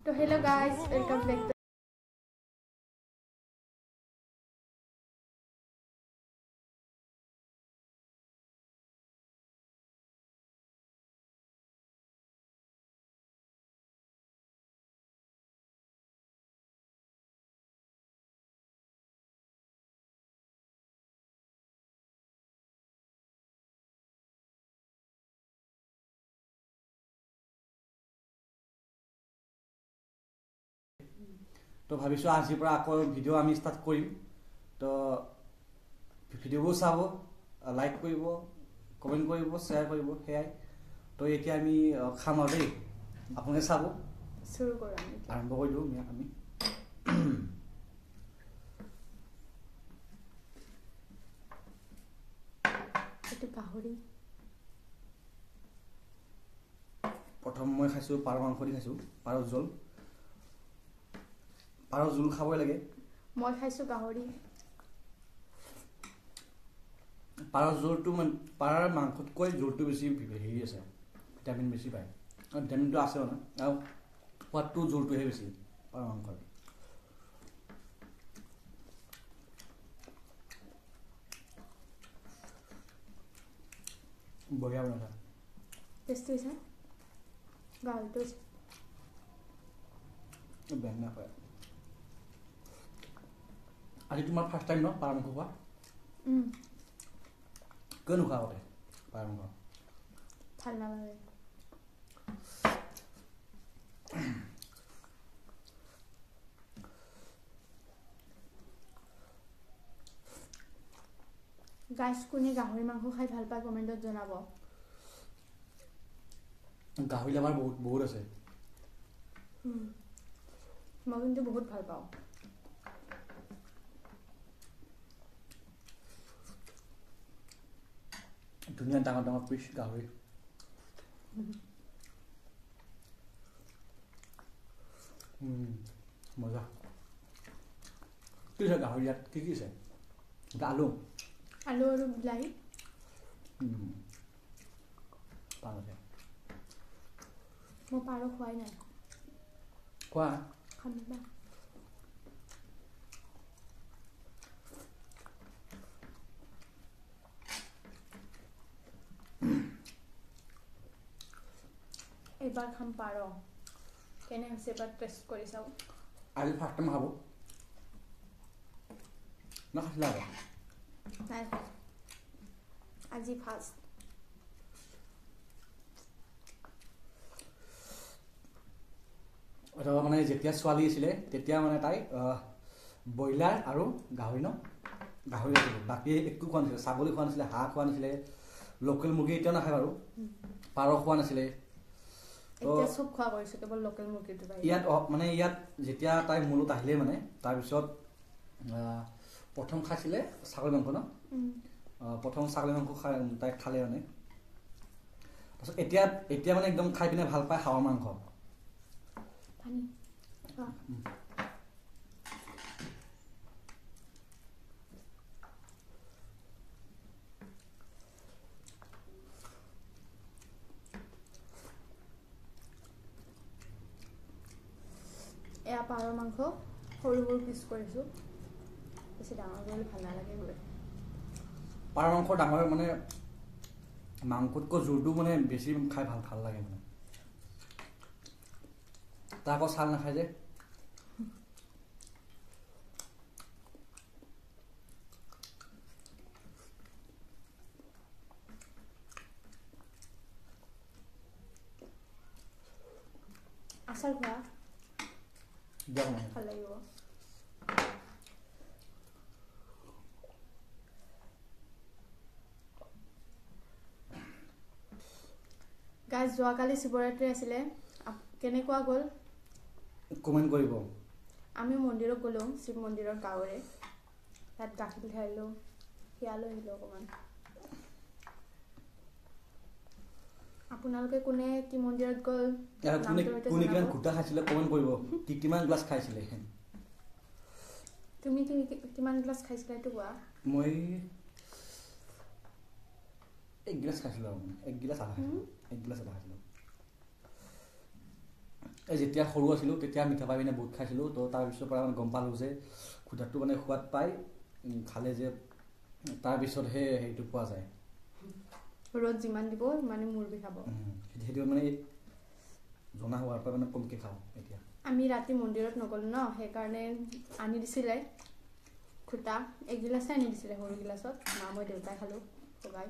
So hello guys, welcome back to তো ভাবিছো আজিৰ পৰা আকৌ ভিডিঅ' আমি ষ্টাৰ্ট কৰিম তো ভিডিঅ'বোৰ চাব লাইক কৰিব কমেণ্ট কৰিব শ্বেয়াৰ কৰিব সেয়াই তো এতিয়া আমি খাম আৰু দেই আপোনালোকে চাব শুৰু কৰো আৰম্ভ কৰি দিওঁ আমি একটু গাহৰি প্ৰথম মই খাইছো পাৰ মাংস দি খাইছো পাৰৰ জোল খাবই লাগে মই খাইছো গাহৰি পাৰৰ জোলটো মানে পাৰৰ মাংসতকৈ জোলটো বেছি হেৰি আছে ভিটামিন বেছি পায় আৰু ভিটামিনটো আছে মানে আৰু সোৱাদটো জোলটোহে বেছি পাৰ মাংসৰ বঢ়িয়া বনাইছা টেস্টি আছে গাহৰিটো বেয়া নাপায় আজি তোমাৰ ফাৰ্ষ্ট টাইম ন পাৰ মাংস খোৱা কিয় নোখোৱা আগতে পাৰ মাংস ভাল নালাগে গাইস কোনে গাহৰি মাংস খাই ভাল পায় কমেন্টত জনাব গাহৰি লাভাৰ বহুত আছে মই কিন্তু বহুত ভাল পাওঁ ধুনীয়া ডাঙৰ ডাঙৰ পিচ গাহৰি মজা কি আছে গাহৰি ইয়াত কি আছে আলু আলু আৰু বিলাহী পাৰ আছে মই পাৰ খোৱাই নাই খোৱা খাম বা এবাৰ খাম পাৰ কেনে হৈছে এবাৰ টেষ্ট কৰি চাওঁ আজি ফাৰ্ষ্ট টাইম খাব না খাইছিলা আগত নাই আজি ফাৰ্ষ্ট মানে যেতিয়া ছোৱালী আছিলে তেতিয়া মানে তাই ব্ৰইলাৰ আৰু গাহৰি আছিলে বাকী একো খোৱা নাছিলে ছাগলী খোৱা নাছিলে হাঁহ খোৱা নাছিলে লোকেল মুৰ্গী এতিয়াও নাখায় বাৰু পাৰ খোৱা নাছিলে এতিয়া সব খোৱা কৰিছো কেৱল লোকেল মুৰ্গীটো ইয়াত মানে ইয়াত যেতিয়া তাই মূলত আহিলে মানে তাৰপিছত প্ৰথম খাইছিলে ছাগলী মাংস ন প্ৰথম ছাগলী মাংস তাই খালে মানে তাৰপিছত এতিয়া মানে একদম খাই পিনে ভাল পায় হাঁহৰ মাংস পানী এয়া পাৰৰ মাংস সৰু সৰু পিচ কৰিছোঁ বেছি ডাঙৰ কৰিলে ভাল নালাগে বোলে পাৰ মাংস ডাঙৰ মানে মাংসতকৈ জোলটো মানে বেছি খাই ভাল লাগে মানে তাৰ আকৌ ছাল নাখায় যে আচাৰ খোৱা দিয়ক মানে ভাল লাগিব গাইজ যোৱাকালি শিৱৰাত্ৰি আছিলে কেনেকুৱা গ'ল কমেণ্ট কৰিব আমি মন্দিৰত গ'লো শিৱ মন্দিৰৰ গাঁৱৰে তাত গাখীৰ ঢালিলোঁ শিয়ালৈ আহিলোঁ অকণমান আপোনালোকে কোনে কি মন্দিৰত গ'ল কোনে কিমান ঘোটা খাইছিলে কমেণ্ট কৰিব কিমান গ্লাছ খাইছিলে তুমি কিমান গ্লাছ খাইছিলা এইটো কোৱা মই এক গিলাচ খাইছিলোঁ এক গিলাচ আধা খাইছিলোঁ এই যেতিয়া সৰু আছিলোঁ তেতিয়া মিঠা পাই পিনে বহুত খাইছিলোঁ। তো তাৰপিছৰ পৰা মানে গম পালোঁ যে খুটাটো মানে সোৱাদ পাই খালে যে তাৰপিছতহে সেইটো পোৱা যায়। ৰ'দ যিমান দিব সিমানে মূৰ বিষাব। সেইটো মানে জনা হোৱাৰ পৰা মানে কমকৈ খাওঁ এতিয়া। আমি ৰাতি মন্দিৰত নগ'লোঁ ন, সেইকাৰণে আনি দিছিলে খুটা, এগিলাচে আনি দিছিলে সৰু গিলাচত। মা মই দেউতাই খালোঁ পগাই।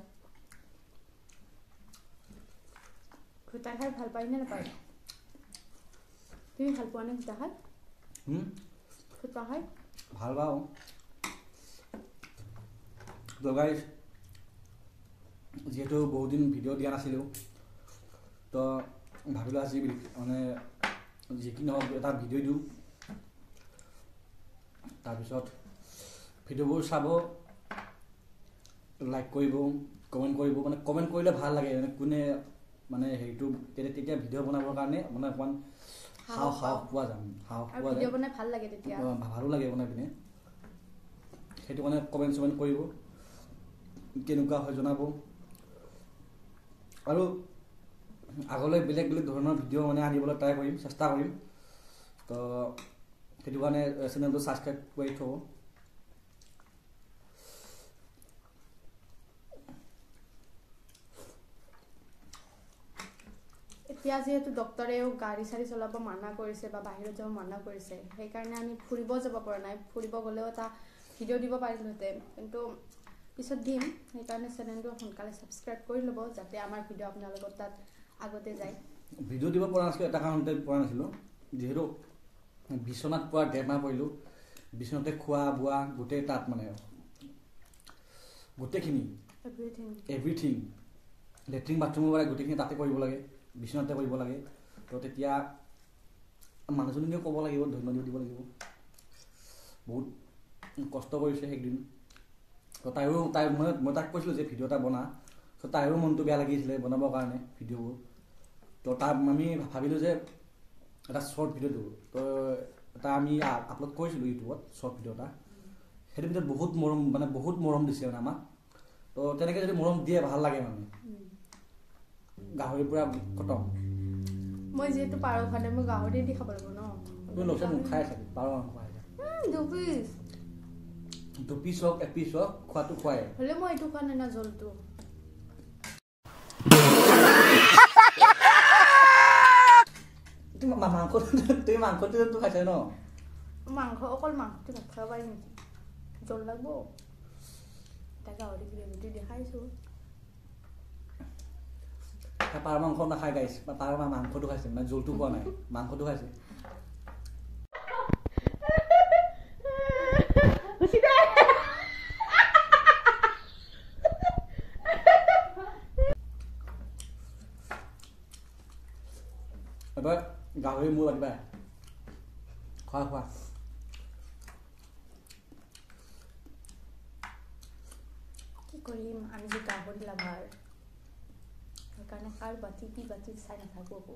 খুটা খাই ভাল পাই নে নাপায়? তুমি ভাল পোৱা নে খুটা খাই? খুটা খাই ভাল পাওঁ। তো গাইজ যিহেতু বহুত দিন ভিডিঅ' দিয়া নাছিলোঁ, তো ভাবিলোঁ আজি মানে যি কি নহওক এটা ভিডিঅ' দিওঁ। তাৰপিছত ভিডিঅ'বোৰ চাব, লাইক কৰিব, কমেণ্ট কৰিব। মানে কমেণ্ট কৰিলে ভাল লাগে, মানে কোনে মানে হেৰিটো তেতিয়া ভিডিঅ' বনাবৰ কাৰণে মানে অকণমান সাহস পোৱা যায়। সাহস পোৱা যায়, বনাই ভাল লাগে তেতিয়া, ভালো লাগে বনাই পিনে। সেইটো কাৰণে কমেণ্ট চমেণ্ট কৰিব, কেনেকুৱা হয় জনাব। আৰু আগলৈ বেলেগ বেলেগ ধৰণৰ ভিডিঅ' মানে আনিবলৈ ট্ৰাই কৰিম, চেষ্টা কৰিম। তো সেইটো কাৰণে চেনেলটো ছাবস্ক্ৰাইব কৰি থ'ব। এতিয়া যিহেতু ডক্টৰেও গাড়ী চাড়ী চলাব মানা কৰিছে বা বাহিৰত যাব মানা কৰিছে, সেইকাৰণে আমি ফুৰিব যাব পৰা নাই। ফুৰিব গ'লেও এটা ভিডিঅ' দিব পাৰিলোহেঁতেন, কিন্তু পিছত দিম। সেইকাৰণে চেনেলটো সোনকালে ছাবস্ক্ৰাইব কৰি ল'ব, যাতে আমাৰ ভিডিঅ' আপোনালোকৰ তাত আগতে যায়। ভিডিঅ' দিব পৰা নাছিলোঁ এটা কাৰণতে পৰা নাছিলোঁ, যিহেতু বিচনাত পৰা 1.5 মাহ পৰিলোঁ। বিচনাতে খোৱা বোৱা গোটেই তাত মানে গোটেইখিনি এভৰিথিং লেট্ৰিন বাথৰুমৰ পৰা গোটেইখিনি তাতে কৰিব লাগে, বিচনাতে কৰিব লাগে। তো তেতিয়া মানুহজনীকেও ক'ব লাগিব, ধন্যবাদ দিব লাগিব। বহুত কষ্ট কৰিছে সেইদিন। তো মই তাক কৈছিলোঁ যে ভিডিঅ' এটা বনা। তো তাইৰো মনটো বেয়া লাগিছিলে বনাবৰ কাৰণে ভিডিঅ'বোৰ। তো আমি ভাবিলোঁ যে এটা শ্বৰ্ট ভিডিঅ' দিওঁ। তো এটা আমি আপলোড কৰিছিলোঁ ইউটিউবত, শ্বৰ্ট ভিডিঅ' এটা। সেইটো ভিডিঅ'ত বহুত মৰম দিছে মানে আমাক। তো তেনেকৈ যদি মৰম দিয়ে ভাল লাগে মানে। গাহৰিৰ পৰা খতম। মই যিহেতু পাৰ খোৱা নাই, মই গাহৰি দি খাব লাগিব ন। তুমি লচোন খাই আছে পাৰ মাংস খাই আছে। 2 পিচ হওক 1 পিচ হওক খোৱাটো খুৱাই হ'লে মই এইটো খোৱা নাই না, জলটো। তুমি মাংসটো খাইছা ন? মাংস অকল মাংসটো ভাত খাব পাৰি নেকি? জল লাগব। এটা গাহৰি গ্ৰেভিটো দেখাইছোঁ। পাৰ মাংস নাখাই গাইছ, পাৰ মাংসটো খাইছে, মানে জলটো খোৱা নাই, মাংসটো খাইছে। এবাৰ গাহৰি মোৰ ৰাতিপুৱা খোৱা কি কৰিম, আমি যে গাহৰি লাভাৰ, সেইকাৰণে কাৰ বাতি কি বাতি চাই নাথাকোঁ, আকৌ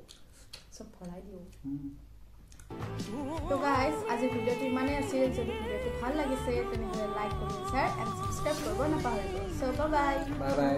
চব ভৰাই দিওঁ। তো গাইজ আজি ভিডিঅ'টো ইমানেই আছিল। যদি ভিডিঅ'টো ভাল লাগিছে তেনেহ'লে like, comment, share and subscribe কৰিব নাপাহৰিব। চ' বাই বাই।